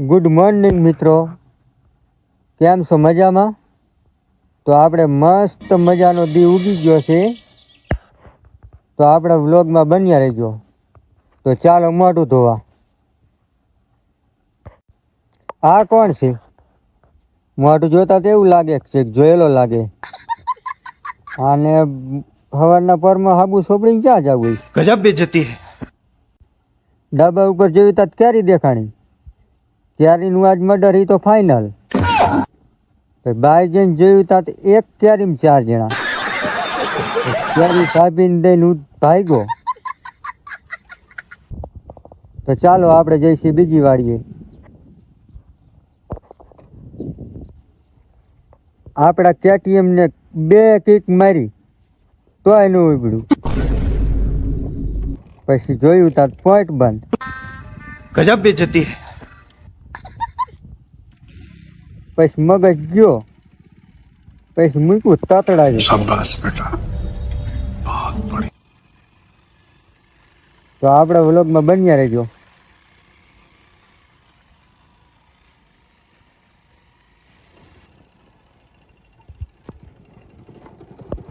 Good morning મિત્રો, કેમ છો? મજામાં? તો આપણે મસ્ત મજાનો દી ઉગી ગયો છે, તો આપણે વ્લોગમાં બન્યા રહેજો. તો ચાલો મોઢું ધોવા. આ કોણ છે? મોઢું જોતા તો એવું લાગે છે જોયેલો લાગે. આને સવારના પરમાં હાબુ સોપડીને ક્યાં જવું? ગજબ બેઇજ્જતી હે. ડાબા ઉપર જેવી તાં ક્યારી દેખાણી, ક્યારીનું આજ મર્ડર ઈ તો ફાઇનલ. બાય જઈને જોયું તાં એક ક્યારીમાં 4 જણા. ક્યારી ભાભીને દઈને ભાગ્યો. તો ચાલો આપણે જઈશું બીજી વાડીએ. આપણા KTM ને 2 કિક મારી તોય ન ઉભડ્યું. પછી જોયું તાં પોઈન્ટ બંધ. ગજબ બેઇજ્જતી હે. પછી મગજ ગયો, પછી મૂક્યું તતડાવી. શાબાશ બેટા, બહુત બઢિયા. તો આપણા વ્લોગમાં બન્યા રહેજો.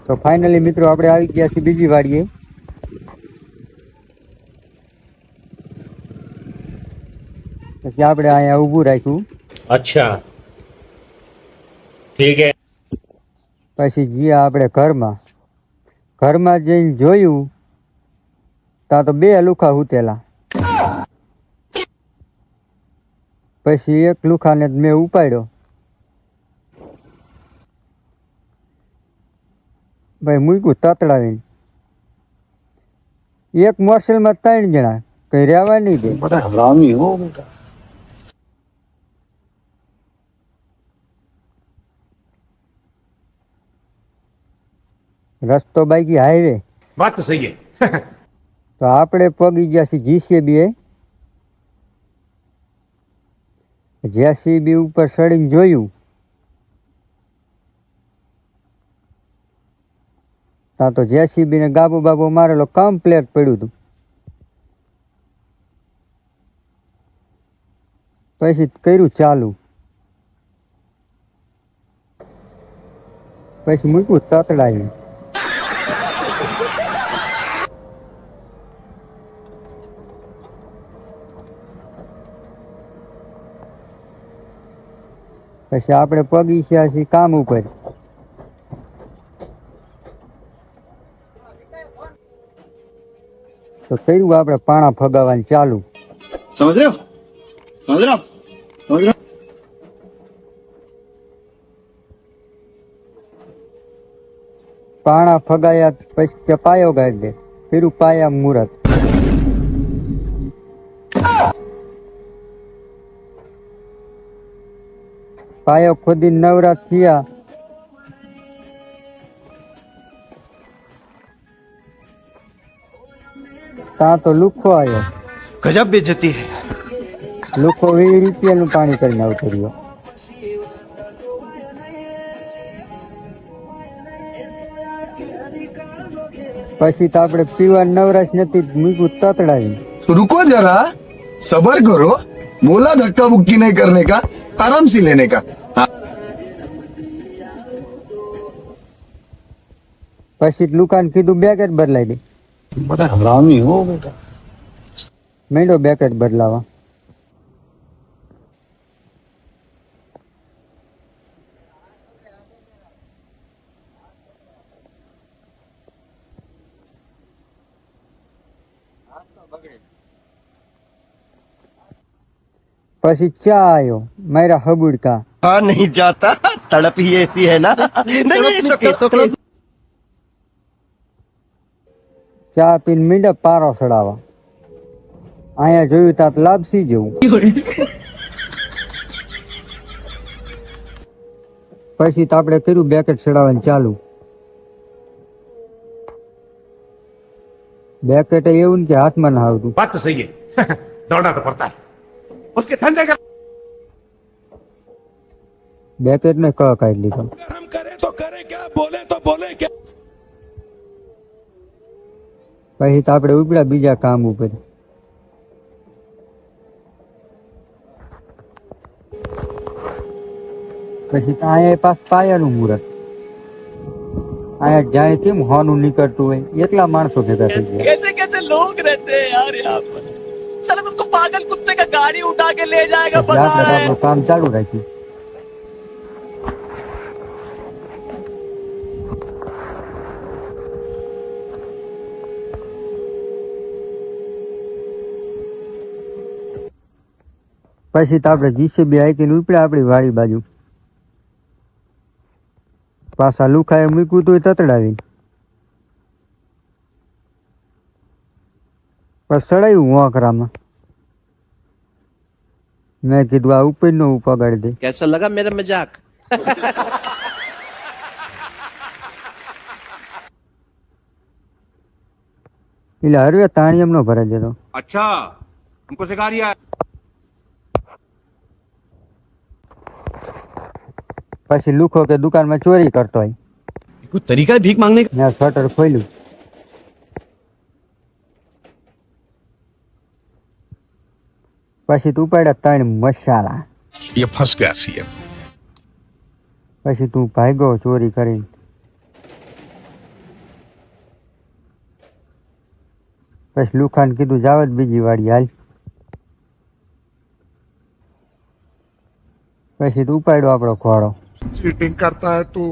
તો ફાઇનલી મિત્રો આપણે આવી ગયા છીએ બીજી વાડીએ. પછી આપણે અહીંયા ઊભું રાખ્યું. અચ્છા ઠીક હે. પછી ગયા આપણે ઘરમાં જઈને જોયું તાં તો 2 લુખા હુતેલા. પછી એક લુખાને મેં ઉપાડ્યો. ભાઈ મૂક્યું તતડાવીને. એક મોટરસાઇકલમાં 3 જણા, કઈ રહેવા નહીં દે. बड़ा हरामी हो बेटा. રસ્તો બાકી હાઈવે. बात तो सही है. તો આપણે પગી ગયા છીએ JCB. JCB ઉપર ચડીને જોયું તાં તો JCB ને ગાબો બાબો મારેલો કમ્પ્લેટ પડ્યું હતું. પછી કર્યું ચાલુ. પછી મૂક્યું તતડાયું. પછી આપણે પગી ગયા છીએ કામ ઉપર. તો કર્યું આપણે પાણા ફગાવવાનું ચાલુ. समझ रहे हो, समझ रहे हो, समझ रहे हो. પાણા ફગાયા પછી કે પાયો ગાડી દે. કર્યું પાયા મુહૂર્ત. પાયો ખોદી નવરા થયા તાં તો લુખો આવ્યો. गजब बेइज्जती है. લુખો 20 રૂપિયાનું પાણી કરીને આવતો રહ્યો. પછી તો આપણે પીવા નવરાશ નથી, મૂક્યું તતડાવી. रुको जरा, सबर करो. बोला धक्का मुक्की नहीं करने का, आराम से लेने का. પછી લુકાને કીધું બેકેટ બદલાઈ દે. बड़ा हरामी हो बेटा. મેંડો બેકેટ બદલાવા. પછી ચા આવ્યો, મારા હબુડકા. हाँ नहीं जाता, तड़प ही ऐसी है ना. नहीं नहीं ચા પીને મીંડા પારો ચડાવવા. અહીંયા જોયું તાં લાપસી જેવું. પછી તો આપણે કર્યું બેકેટ ચડાવવાનું ચાલુ. બેકેટ એવું ને કે હાથમાં ના આવતું. बात तो सही है. दौड़ना तो पड़ता है. उसके धंधे का બેકેટ ને ક કાઢી લીધો. हम करें तो करें क्या, बोले तो बोले क्या. પછી તો આપણે ઉપડ્યા બીજા કામ ઉપર. પછી તો અહીંયા પાસ પાયાનું મુહૂર્ત. અહીંયા જાણે કેમ હોનું નીકળતું હોય એટલા માણસો ભેગા થઈ ગયા. कैसे कैसे लोग रहते हैं यार यहाँ पर। साला तुमको पागल कुत्ते का गाड़ी उठा के ले जाएगा પછી बता આપણે रहे આપણું કામ ચાલુ રાખ્યું. પછી તો આપણે જીસીબી હાઈકીને ઉપડ્યા આપણી વાડી બાજુ. પાછા લુખાએ મૂક્યું તું તતડાવીને. પછી સડાયું વાંકરામાં. મેં કીધું આ ઉપર નો ઉપાગાડી દે. कैसा लगा मेरा मजाक? એટલે હરવે તાણી એમનો ભરે જતો. अच्छा हमको सिखा रिया है પછી લુખો કે દુકાનમાં ચોરી કરતો હોય. कोई तरीका है भीख मांगने का? મેં શટર ખોલ્યું. પછી તું પાડ્યા 3 મસાલા. ये फंस गया सीएम। પછી તું ભાગ્યો ચોરી કરીને. પછી લુખાને કીધું જાવ જ બીજી વાડી હાલ. પછી તું પાડ્યો આપણો ઘોડો. चीटिंग करता है तू